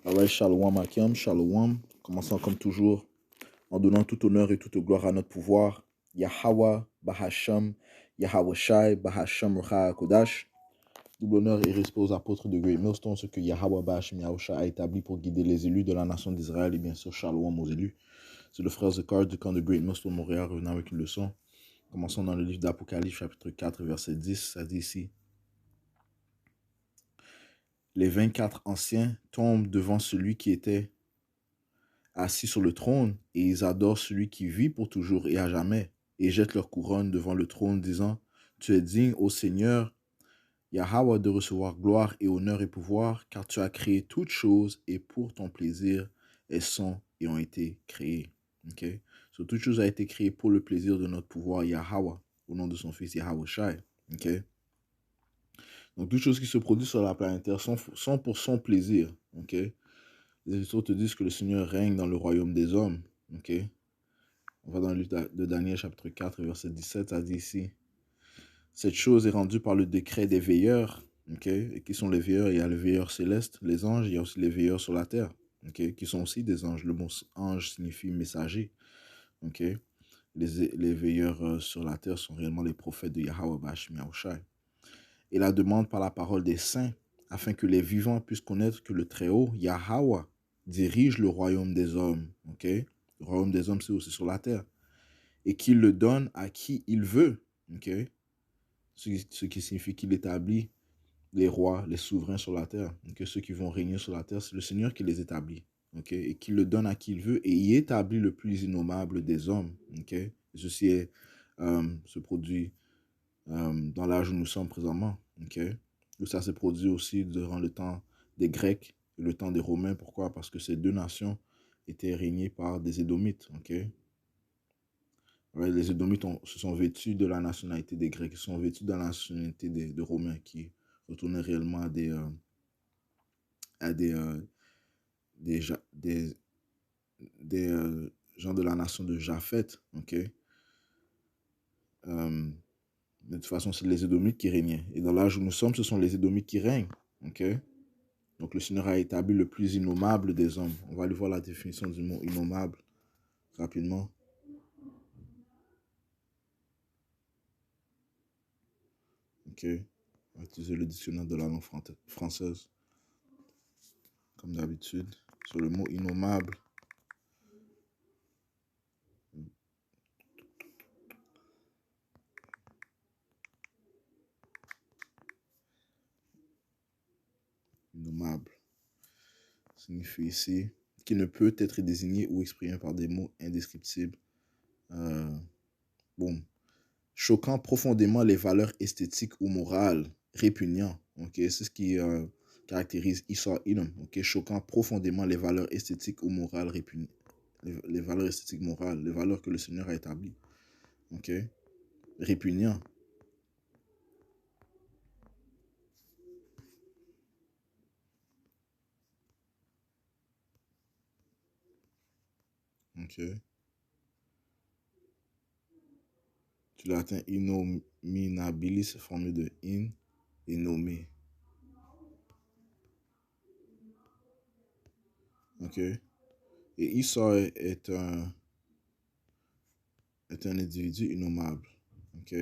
Alright, Shalom Akim, Shalom. Commençons comme toujours en donnant tout honneur et toute gloire à notre pouvoir. Yahweh, Bahasham, Yahweh Shai, Bahasham Rucha Kodash. Double honneur et respect aux apôtres de Great Millstone, ce que Yahweh Bahasham Yahushua a établi pour guider les élus de la nation d'Israël et bien sûr Shalom aux élus. C'est le frère Zekar du camp de Great Millstone Montréal revenant avec une leçon. Commençons dans le livre d'Apocalypse, chapitre 4, verset 10. Ça dit ici: les 24 anciens tombent devant celui qui était assis sur le trône, et ils adorent celui qui vit pour toujours et à jamais, et jettent leur couronne devant le trône, disant: Tu es digne, ô Seigneur, Yahweh, de recevoir gloire et honneur et pouvoir, car tu as créé toutes choses, et pour ton plaisir, elles sont et ont été créées. Okay? So, toute chose a été créée pour le plaisir de notre pouvoir, Yahweh, au nom de son fils Yahweh Shai. Okay? Donc, toutes choses qui se produisent sur la planète Terre sont pour son plaisir. Okay? Les Écritures te disent que le Seigneur règne dans le royaume des hommes. Okay? On va dans le livre de Daniel, chapitre 4, verset 17, ça dit ici: cette chose est rendue par le décret des veilleurs. Okay? Et qui sont les veilleurs? Il y a les veilleurs célestes, les anges, il y a aussi les veilleurs sur la terre, okay? Qui sont aussi des anges. Le mot ange signifie messager. Okay? Les veilleurs sur la terre sont réellement les prophètes de Yahweh Bahasham Yahushua. Et la demande par la parole des saints, afin que les vivants puissent connaître que le Très-Haut, Yahweh, dirige le royaume des hommes. Okay? Le royaume des hommes, c'est aussi sur la terre. Et qu'il le donne à qui il veut. Okay? Ce qui signifie qu'il établit les rois, les souverains sur la terre. Okay? Ceux qui vont régner sur la terre, c'est le Seigneur qui les établit. Okay? Et qu'il le donne à qui il veut, et y établit le plus innommable des hommes. Okay? Et ceci se produit dans l'âge où nous sommes présentement. Okay? Et ça s'est produit aussi durant le temps des Grecs et le temps des Romains. Pourquoi? Parce que ces deux nations étaient régnées par des Édomites. Okay? Ouais, les Édomites se sont vêtus de la nationalité des Grecs, ils se sont vêtus de la nationalité des Romains, qui retournaient réellement à des gens de la nation de Japheth. Okay? De toute façon, c'est les Édomites qui régnaient. Et dans l'âge où nous sommes, ce sont les Édomites qui règnent. Okay? Donc le Seigneur a établi le plus innommable des hommes. On va aller voir la définition du mot innommable rapidement. Ok. On va utiliser le dictionnaire de la langue française, comme d'habitude, sur le mot innommable. Innommable signifie ici qui ne peut être désigné ou exprimé par des mots indescriptibles. Choquant profondément les valeurs esthétiques ou morales, répugnant. Okay? C'est ce qui caractérise Issa Ilum. Okay? Choquant profondément les valeurs esthétiques ou morales, les valeurs esthétiques morales, les valeurs que le Seigneur a établies. Okay? Répugnant. Okay. Du latin innominabilis, formé de in et nommé. Ok. Et Issa est un individu innommable. Ok.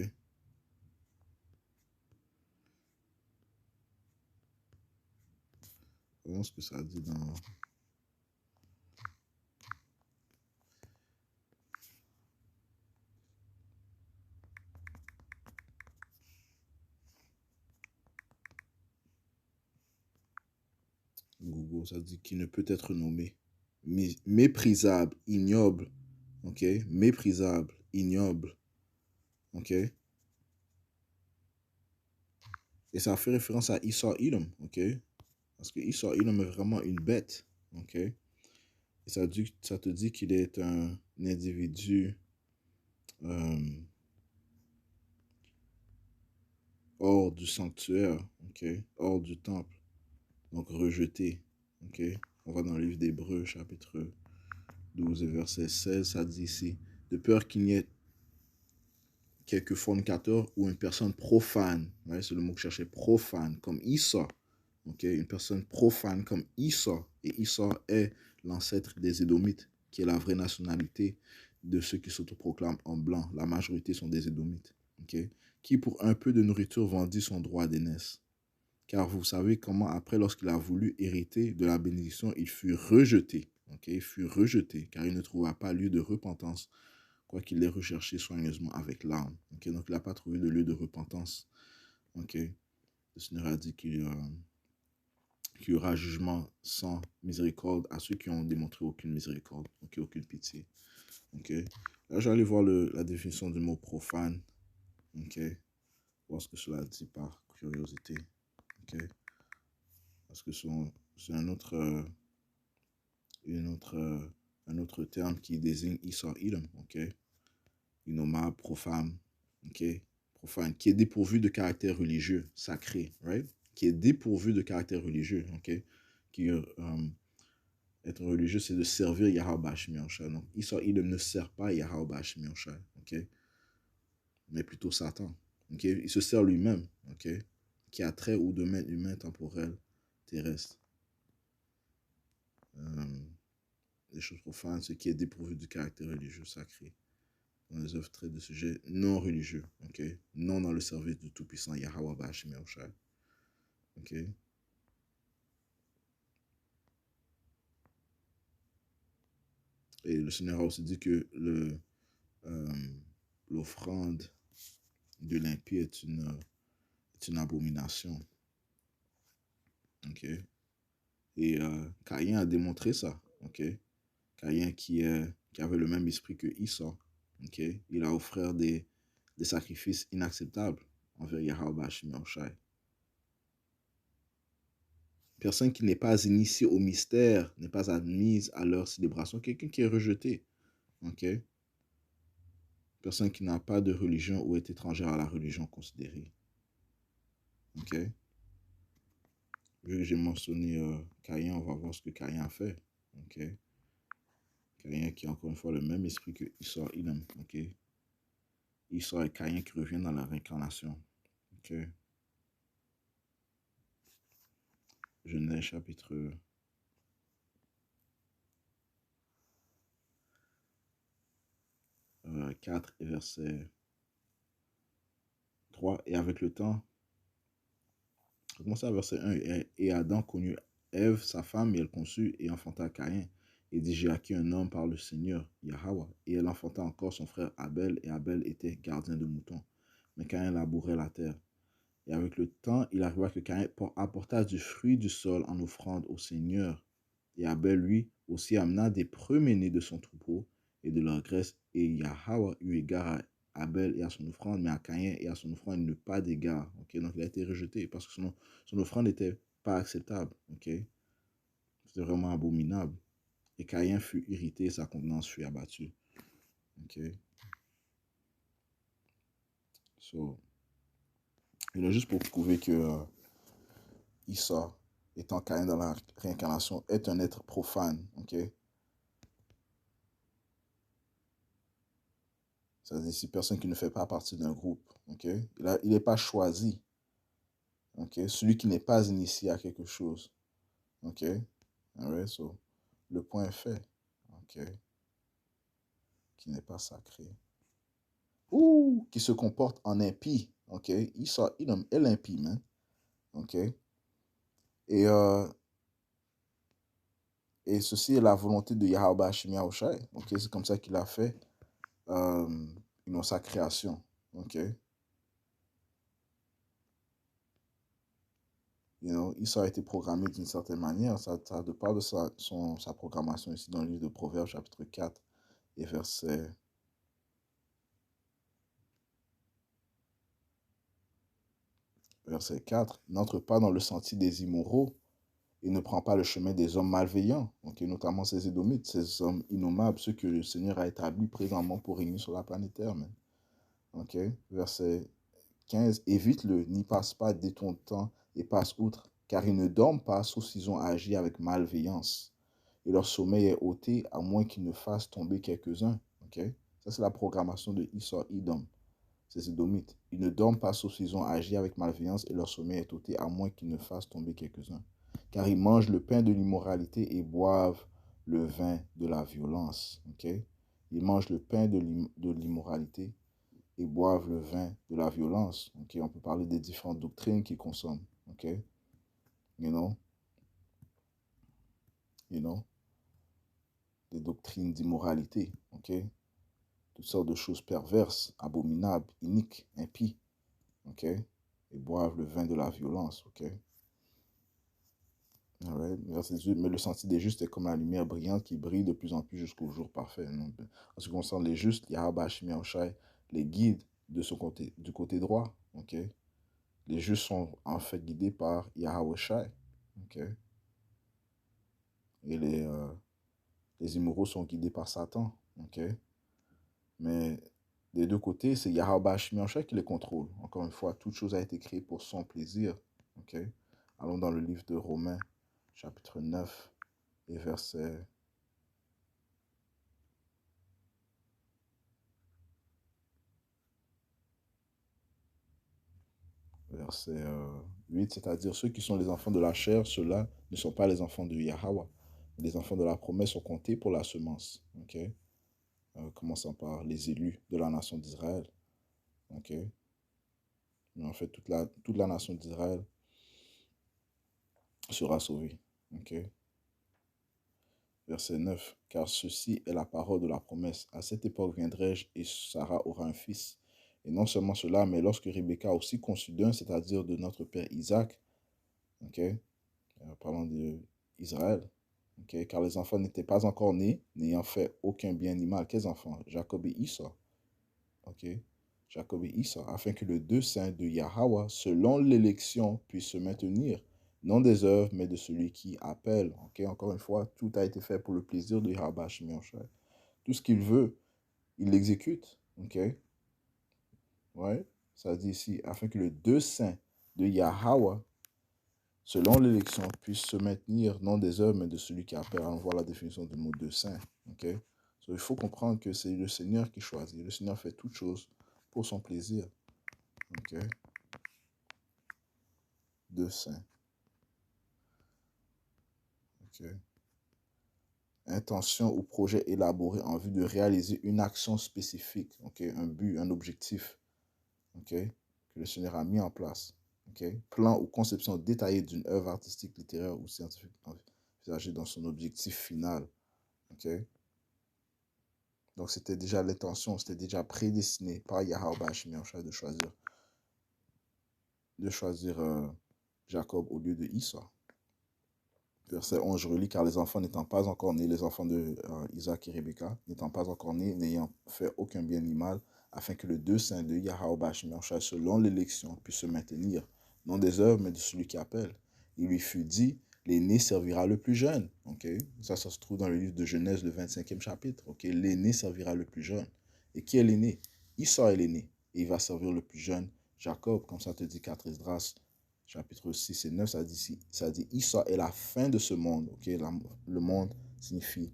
Voyons ce que ça dit dans... Google, ça dit qu'il ne peut être nommé. Méprisable, ignoble. Ok. Méprisable, ignoble. Ok. Et ça fait référence à Issa Ilum. Ok. Parce que Issa Ilum est vraiment une bête. Ok. Et ça te dit qu'il est un individu hors du sanctuaire, okay? Hors du temple, donc rejeté. Okay? On va dans le livre d'Hébreux, chapitre 12 et verset 16, ça dit ici: de peur qu'il n'y ait quelques fornicateurs ou une personne profane, ouais, c'est le mot que je cherchais, profane, comme Issa, ok, une personne profane comme Esau, et Esau est l'ancêtre des Édomites, qui est la vraie nationalité de ceux qui s'autoproclament en blanc. La majorité sont des Édomites, ok, qui pour un peu de nourriture vendit son droit d'aînesse. Car vous savez comment après, lorsqu'il a voulu hériter de la bénédiction, il fut rejeté. Ok, il fut rejeté, car il ne trouva pas lieu de repentance, quoiqu'il l'ait recherché soigneusement avec larmes. Ok, donc il n'a pas trouvé de lieu de repentance. Ok, le Seigneur a dit qu'il y aura jugement sans miséricorde à ceux qui ont démontré aucune miséricorde, ok, aucune pitié. Ok, là je vais aller voir la définition du mot profane. Ok, voir ce que cela dit par curiosité. Ok, parce que c'est un autre terme qui désigne Esau Edom, ok, innommable, profane, ok, profane, qui est dépourvu de caractère religieux, sacré, right, qui est dépourvu de caractère religieux, ok, qui être religieux, c'est de servir Yahweh Hashemi Shai. Donc, Esau Edom ne sert pas Yahweh Hashemi Shai, ok, mais plutôt Satan, ok, il se sert lui-même, ok, qui a trait au domaine humain, temporel, terrestre. Les choses profanes, ce qui est dépourvu du caractère religieux sacré. Dans les œuvres traitent de sujets non religieux, ok? Non dans le service du Tout-Puissant Yahweh Bashim Yahushua, ok? Et le Seigneur a aussi dit que l'offrande de l'impie est une abomination, ok? Et Caïn a démontré ça, ok? Caïn qui avait le même esprit que Esau, ok? Il a offert des sacrifices inacceptables envers Yahweh Bashim Yahushua. Personne qui n'est pas initiée au mystère n'est pas admise à leur célébration. Quelqu'un qui est rejeté. Ok? Personne qui n'a pas de religion ou est étrangère à la religion considérée. Ok? Vu que j'ai mentionné Caïn, on va voir ce que Caïn a fait. Ok? Caïn qui a encore une fois le même esprit que Esau Edom. Ok? Esau et Caïn qui reviennent dans la réincarnation. Ok? Genèse chapitre 4 et verset 3. Et avec le temps, on commence à verset 1. Et Adam connut Ève, sa femme, et elle conçut et enfanta Caïn. Et dit, j'ai acquis un homme par le Seigneur, Yahweh. Et elle enfanta encore son frère Abel, et Abel était gardien de moutons. Mais Caïn labourait la terre. Et avec le temps, il arriva que Caïn apporta du fruit du sol en offrande au Seigneur. Et Abel, lui, aussi amena des premiers-nés de son troupeau et de leur graisse. Et Yahweh eut égard à Abel et à son offrande, mais à Caïn et à son offrande, il n'eut pas d'égard. Okay? Donc, il a été rejeté parce que son offrande n'était pas acceptable. Okay? C'était vraiment abominable. Et Caïn fut irrité et sa contenance fut abattue. Okay? So, il est juste pour prouver que Esau, étant Caïn dans la réincarnation, est un être profane. Okay? C'est-à-dire, c'est une personne qui ne fait pas partie d'un groupe. Okay? Il n'est pas choisi. Okay? Celui qui n'est pas initié à quelque chose. Okay? Alright, so, le point est fait. Okay? Qui n'est pas sacré. Ou qui se comporte en impie. Okay? Esau est l'impie, man. Okay? Et, et ceci est la volonté de Yahweh Hashemi Yahushai. Okay? C'est comme ça qu'il a fait sa création. Okay? Esau a été programmé d'une certaine manière. Ça de part de sa programmation ici dans le livre de Proverbes, chapitre 4 et verset 4. N'entre pas dans le sentier des immoraux et ne prend pas le chemin des hommes malveillants, okay? Notamment ces Édomites, ces hommes innommables, ceux que le Seigneur a établis présentement pour régner sur la planète Terre. Okay? Verset 15. Évite-le, n'y passe pas dès ton temps et passe outre, car ils ne dorment pas, sauf s'ils ont agi avec malveillance. Et leur sommeil est ôté, à moins qu'ils ne fassent tomber quelques-uns. Okay? Ça, c'est la programmation de Esau Edom. ces Édomites. Ils ne dorment pas sauf s'ils ont agi avec malveillance et leur sommeil est ôté, à moins qu'ils ne fassent tomber quelques-uns. Car ils mangent le pain de l'immoralité et boivent le vin de la violence. Okay? Ils mangent le pain de l'immoralité et boivent le vin de la violence. Okay? On peut parler des différentes doctrines qu'ils consomment. Okay? You know? You know? Des doctrines d'immoralité. Okay? Toutes sortes de choses perverses, abominables, iniques, impies. Okay? Et boivent le vin de la violence. Okay? Right. Verset 18, mais le sentier des justes est comme la lumière brillante qui brille de plus en plus jusqu'au jour parfait. Donc, en ce qui concerne les justes, Yahweh Hashemi Shai les guide de son côté, du côté droit. Okay? Les justes sont en fait guidés par Yahweh Shai. Okay? Et les immoraux sont guidés par Satan. Okay? Mais des deux côtés, c'est Yahweh Hashemi Shai qui les contrôle. Encore une fois, toute chose a été créée pour son plaisir. Okay? Allons dans le livre de Romains, chapitre 9 et verset verset 8, c'est-à-dire ceux qui sont les enfants de la chair, ceux-là ne sont pas les enfants de Yahweh. Les enfants de la promesse sont comptés pour la semence. Okay? Commençant par les élus de la nation d'Israël. Okay? Mais en fait, toute la nation d'Israël sera sauvée. Okay? Verset 9, car ceci est la parole de la promesse. À cette époque viendrai-je et Sarah aura un fils. Et non seulement cela, mais lorsque Rebecca a aussi conçu d'un, c'est-à-dire de notre père Isaac, okay? Parlant d'Israël, okay? Car les enfants n'étaient pas encore nés, n'ayant fait aucun bien ni mal. Quels enfants? Jacob et Esau. Okay? Jacob et Esau, afin que le deux saints de Yahweh, selon l'élection, puissent se maintenir, non des œuvres, mais de celui qui appelle. Okay? Encore une fois, tout a été fait pour le plaisir de Yahweh Shemi Shai. Tout ce qu'il veut, il l'exécute. Okay? Ouais? Ça dit ici, afin que le deux saints de Yahweh, selon l'élection, puisse se maintenir, non des œuvres, mais de celui qui appelle. On voit la définition du mot de saint. Okay? So, il faut comprendre que c'est le Seigneur qui choisit. Le Seigneur fait toutes choses pour son plaisir. Okay? De saint. Okay? Intention ou projet élaboré en vue de réaliser une action spécifique. Okay? Un but, un objectif. Okay? Que le Seigneur a mis en place. Okay? Plan ou conception détaillée d'une œuvre artistique, littéraire ou scientifique envisagée dans son objectif final. Okay? Donc, c'était déjà l'intention, c'était déjà prédestiné par Yahweh Hashemi Shai de choisir Jacob au lieu de Esau. Verset 11, je relis, car les enfants n'étant pas encore nés, les enfants de Isaac et Rebecca, n'étant pas encore nés, n'ayant fait aucun bien ni mal, afin que le deux saints de Yahweh Hashemi Shai, selon l'élection, puisse se maintenir, non des œuvres, mais de celui qui appelle. Il lui fut dit, l'aîné servira le plus jeune. Okay? Ça se trouve dans le livre de Genèse, le 25e chapitre. Okay? L'aîné servira le plus jeune. Et qui est l'aîné? Esau est l'aîné. Et il va servir le plus jeune, Jacob, comme ça te dit 4 Esdras, chapitre 6 et 9, ça dit Esau est la fin de ce monde. Okay? Le monde signifie,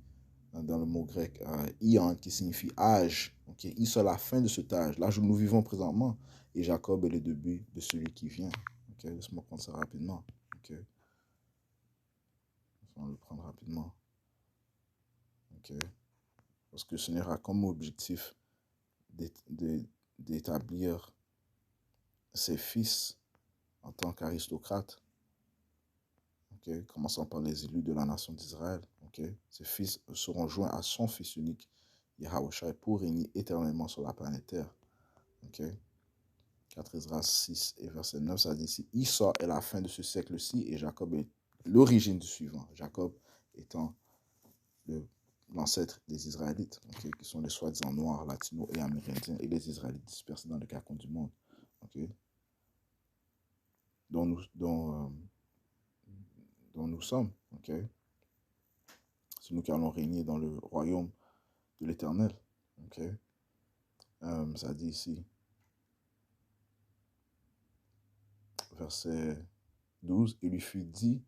dans le mot grec, ion, qui signifie âge. Okay? Esau est la fin de cet âge, l'âge où nous vivons présentement. Et Jacob est le début de celui qui vient. Okay? Laisse-moi prendre ça rapidement. Okay? On va le prendre rapidement. Okay? Parce que le Seigneur a comme objectif d'établir ses fils en tant qu'aristocrates. Okay? Commençant par les élus de la nation d'Israël. Okay? Ses fils seront joints à son fils unique, Yahweh Shai, pour régner éternellement sur la planète Terre. Okay? 4 Esdras 6 et verset 9, ça dit ici, Esau est la fin de ce siècle-ci et Jacob est l'origine du suivant. Jacob étant l'ancêtre des Israélites, okay, qui sont les soi-disant noirs, latinos et amérindiens, et les Israélites dispersés dans les quatre coins du monde, okay, dont nous sommes. Okay. C'est nous qui allons régner dans le royaume de l'Éternel. Okay. Ça dit ici, verset 12, il lui fut dit,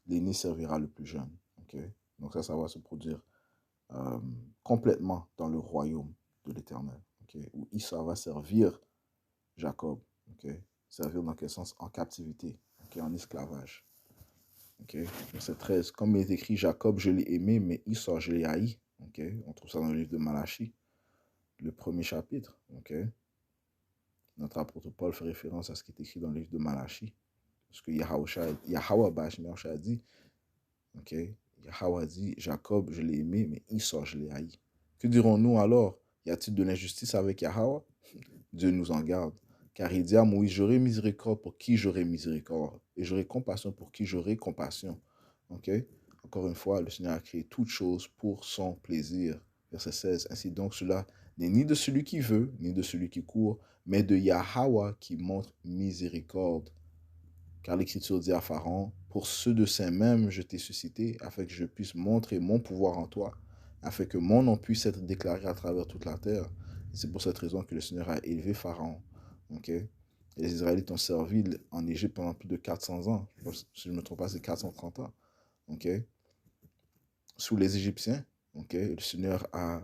l'aîné servira le plus jeune. Okay. Donc ça va se produire complètement dans le royaume de l'Éternel. Où Esau va servir Jacob. Servir dans quel sens? En captivité, en esclavage. Verset 13. Comme il est écrit, Jacob, je l'ai aimé, mais Esau, je l'ai haï. On trouve ça dans le livre de Malachie, le premier chapitre. Notre apôtre Paul fait référence à ce qui est écrit dans le livre de Malachie. Parce que Yahweh Bashmiach a dit, Yahweh a dit, Jacob, je l'ai aimé, mais Esau, je l'ai haï. Que dirons-nous alors? Y a-t-il de l'injustice avec Yahweh? Dieu nous en garde. Car il dit à Moïse, j'aurai miséricorde pour qui j'aurai miséricorde. Et j'aurai compassion pour qui j'aurai compassion. Encore une fois, le Seigneur a créé toutes choses pour son plaisir. Verset 16. Ainsi donc, cela n'est ni de celui qui veut, ni de celui qui court, mais de Yahweh qui montre miséricorde. Car l'Écriture dit à Pharaon, pour ceux de ces mêmes je t'ai suscité, afin que je puisse montrer mon pouvoir en toi, afin que mon nom puisse être déclaré à travers toute la terre. C'est pour cette raison que le Seigneur a élevé Pharaon. Et les Israélites ont servi en Égypte pendant plus de 400 ans. Si je ne me trompe pas, c'est 430 ans. Sous les Égyptiens, le Seigneur a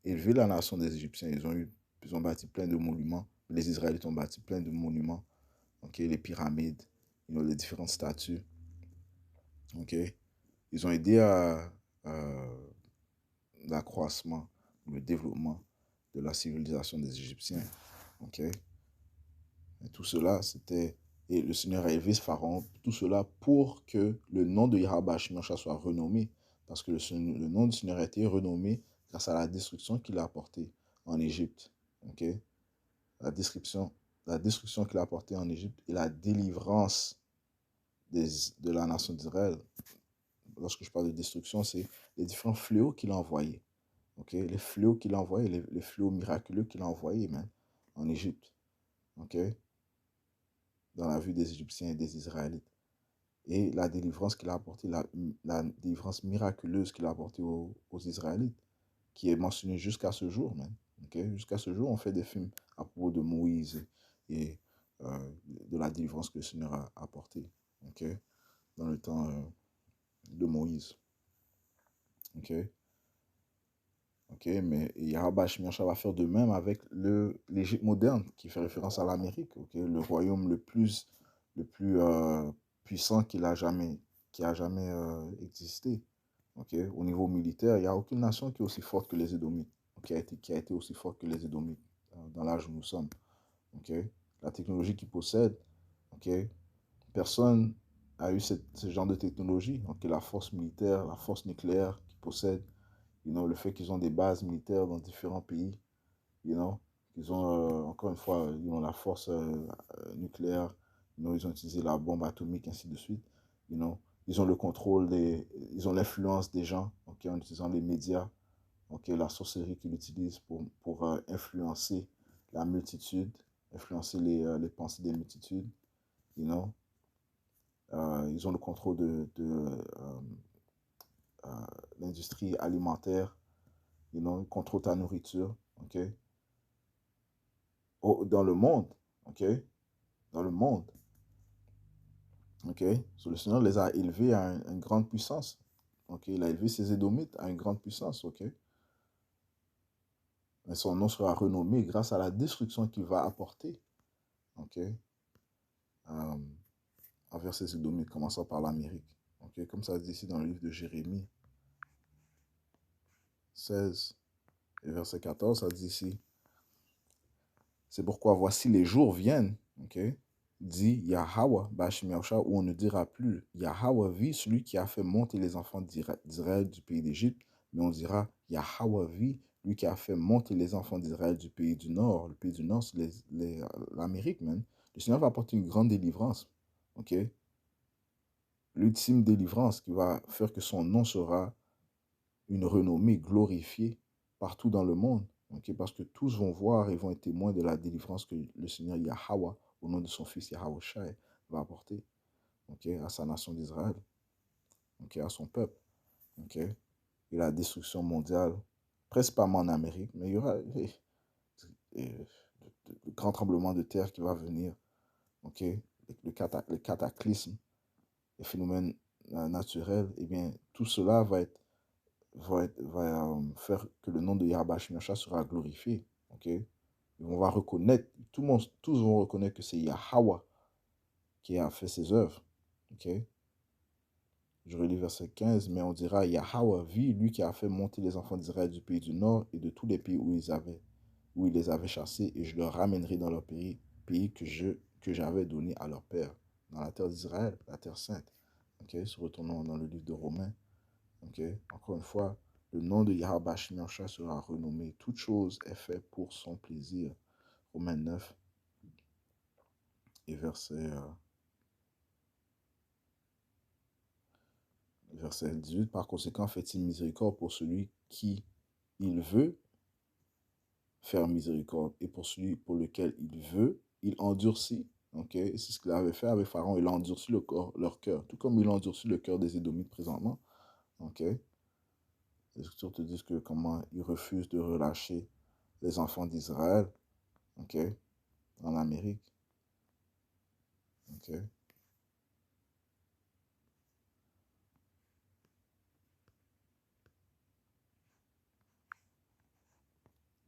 élevé la nation des Égyptiens. Ils ont bâti plein de monuments. Les Israélites ont bâti plein de monuments. Les pyramides, les différentes statues. Ils ont aidé à l'accroissement, le développement de la civilisation des Égyptiens. Et tout cela, c'était... Et le Seigneur a élevé ce pharaon, tout cela pour que le nom de Yahweh Bashmiach soit renommé. Parce que le nom du Seigneur a été renommé grâce à la destruction qu'il a apportée en Égypte. La destruction qu'il a apportée en Égypte et la délivrance de la nation d'Israël. Lorsque je parle de destruction, c'est les différents fléaux qu'il a envoyés. Les fléaux qu'il a envoyés, les fléaux miraculeux qu'il a envoyés, même, en Égypte. Dans la vue des Égyptiens et des Israélites. Et la délivrance qu'il a apportée, la délivrance miraculeuse qu'il a apportée aux Israélites, qui est mentionnée jusqu'à ce jour, même. Jusqu'à ce jour, on fait des films à propos de Moïse et de la délivrance que le Seigneur a apportée. Dans le temps de Moïse. Mais Yahweh Bashmiach va faire de même avec l'Égypte moderne, qui fait référence à l'Amérique, le royaume le plus puissant qui a jamais existé. Au niveau militaire, il n'y a aucune nation qui est aussi forte que les Édomites, qui a été aussi forte que les Édomites dans l'âge où nous sommes. La technologie qu'ils possèdent, personne a eu ce genre de technologie. La force militaire, la force nucléaire qu'ils possèdent, le fait qu'ils ont des bases militaires dans différents pays, ils ont, encore une fois, la force nucléaire, ils ont utilisé la bombe atomique, ainsi de suite, ils ont le contrôle, ils ont l'influence des gens, en utilisant les médias, la sorcellerie qu'ils utilisent pour influencer la multitude, influencer les pensées des multitudes, ils ont le contrôle de l'industrie alimentaire, ils contrôlent ta nourriture, dans le monde, dans le monde, So, le Seigneur les a élevés à une grande puissance, il a élevé ses Édomites à une grande puissance, mais son nom sera renommé grâce à la destruction qu'il va apporter, envers ses Édomites, commençant par l'Amérique, comme ça dit ici dans le livre de Jérémie 16 et verset 14, ça dit ici, c'est pourquoi voici les jours viennent, dit Yahweh Bashmiach, où on ne dira plus Yahweh vit, celui qui a fait monter les enfants d'Israël du pays d'Égypte, mais on dira Yahweh vit, lui qui a fait monter les enfants d'Israël du pays du Nord. Le pays du Nord, c'est l'Amérique, même. Le Seigneur va apporter une grande délivrance, l'ultime délivrance qui va faire que son nom sera une renommée glorifiée partout dans le monde, parce que tous vont voir et vont être témoins de la délivrance que le Seigneur Yahweh, au nom de son fils Yahweh Shai, va apporter à sa nation d'Israël, à son peuple, et la destruction mondiale, principalement en Amérique, mais il y aura le grand tremblement de terre qui va venir, le cataclysme, les phénomènes naturels, et bien tout cela va être faire que le nom de Yahweh Shemiyosha sera glorifié. Ok? On va reconnaître, tous vont reconnaître que c'est Yahweh qui a fait ses œuvres. Ok? Je relis verset 15, mais on dira Yahweh vit, lui qui a fait monter les enfants d'Israël du pays du nord et de tous les pays où il les avait chassés, et je leur ramènerai dans leur pays que j'avais donné à leur père, dans la terre d'Israël, la terre sainte. Ok? Retournons dans le livre de Romains. Ok? Encore une fois, le nom de Yahweh Shemiyosha sera renommé. Toute chose est faite pour son plaisir. Romains 9 et verset 18. Par conséquent, fait-il miséricorde pour celui qui il veut faire miséricorde, et pour celui pour lequel il veut, il endurcit. Ok, c'est ce qu'il avait fait avec Pharaon. Il a endurci leur cœur, tout comme il a endurci le cœur des Édomites présentement. Ok, les Écritures te disent que comment ils refusent de relâcher les enfants d'Israël. Ok, en Amérique. Ok,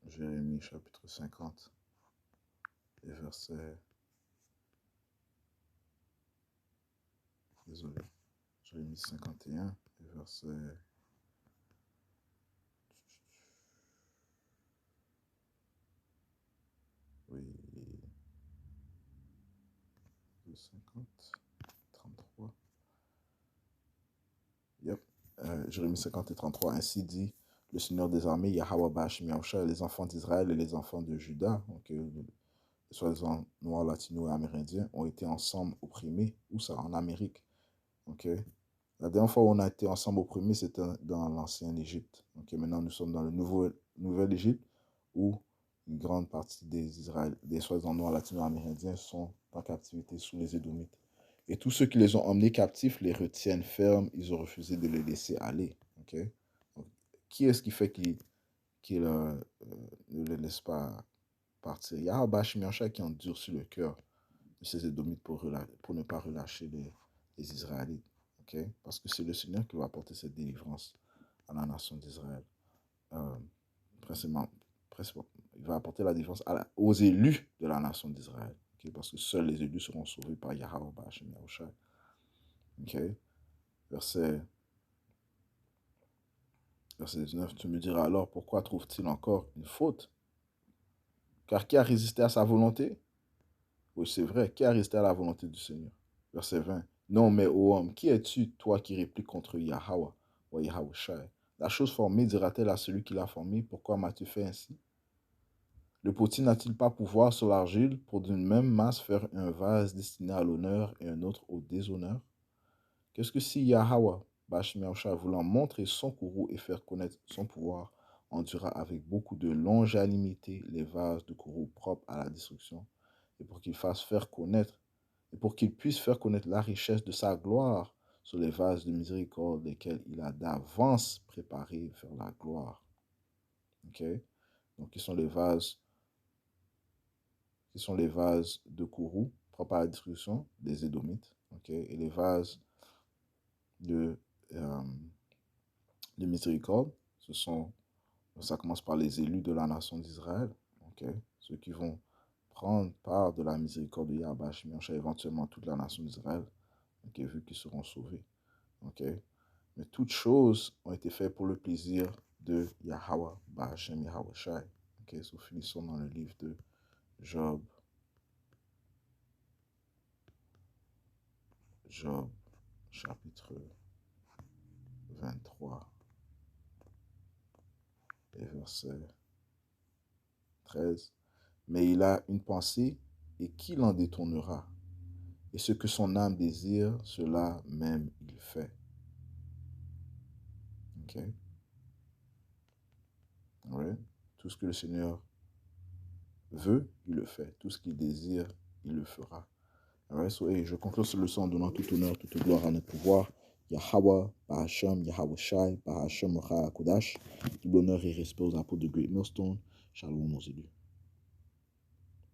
Jérémie chapitre 50 et verset. Désolé. Jérémie 51 et verset. Oui. 50, 33. Yep. Jérémie 50 et 33. Ainsi dit le Seigneur des armées, Yahweh Ba'ashim Yahusha, les enfants d'Israël et les enfants de Juda, donc les soi-disant noirs, latinos et amérindiens, ont été ensemble opprimés. Où ça? En Amérique. Ok. La dernière fois où on a été ensemble opprimés, c'était dans l'ancienne Égypte. Ok. Maintenant, nous sommes dans le Nouvelle Égypte, où une grande partie des soi-disant noirs, latinos et amérindiens sont en captivité sous les Édomites. Et tous ceux qui les ont emmenés captifs les retiennent fermes. Ils ont refusé de les laisser aller. Okay? Donc, qui est-ce qui fait qu'il ne les laisse pas partir? Il y a Abashim Yahshua qui endurcit le cœur de ces Édomites pour ne pas relâcher les Israélites. Okay? Parce que c'est le Seigneur qui va apporter cette délivrance à la nation d'Israël. Principalement, il va apporter la délivrance aux élus de la nation d'Israël. Okay? Parce que seuls les élus seront sauvés par Yahweh Ba'ashim Yahshua. Okay? Verset 19, tu me diras alors, pourquoi trouve-t-il encore une faute? Car qui a résisté à sa volonté? Oui, c'est vrai, qui a résisté à la volonté du Seigneur? Verset 20, non, mais ô homme, qui es-tu, toi, qui répliques contre Yahweh, ou Yahweh Shai? La chose formée dira-t-elle à celui qui l'a formée, pourquoi m'as-tu fait ainsi? Le potier n'a-t-il pas pouvoir sur l'argile pour d'une même masse faire un vase destiné à l'honneur et un autre au déshonneur? Qu'est-ce que si Yahweh, Ba'ashim Yahshua, voulant montrer son courroux et faire connaître son pouvoir, endura avec beaucoup de longanimité les vases de courroux propres à la destruction, et pour qu'il puisse faire connaître la richesse de sa gloire sur les vases de miséricorde, lesquels il a d'avance préparé vers la gloire. Ok? Donc, qui sont les vases de courroux propres à la destruction, des Édomites, ok? Et les vases de miséricorde, ça commence par les élus de la nation d'Israël, okay? Ceux qui vont prendre part de la miséricorde de Yahweh Shemiyosha, éventuellement toute la nation d'Israël, okay, vu qu'ils seront sauvés. Okay? Mais toutes choses ont été faites pour le plaisir de Yahweh Ba'ashem Yahweh Shai. Okay? So, finissons dans le livre de Job. Job, chapitre 23 et verset 13. Mais il a une pensée, et qui l'en détournera? Et ce que son âme désire, cela même il fait. Ok? Ouais. Tout ce que le Seigneur veut, il le fait. Tout ce qu'il désire, il le fera. Alright, so, je conclue cette leçon en donnant tout honneur, toute gloire à notre pouvoir. Yahweh, Bahasham, Yahweh Shai, Bahasham, Raha Kodash. Tout l'honneur et respect aux apôtres de Great Millstone. Shalom aux élus.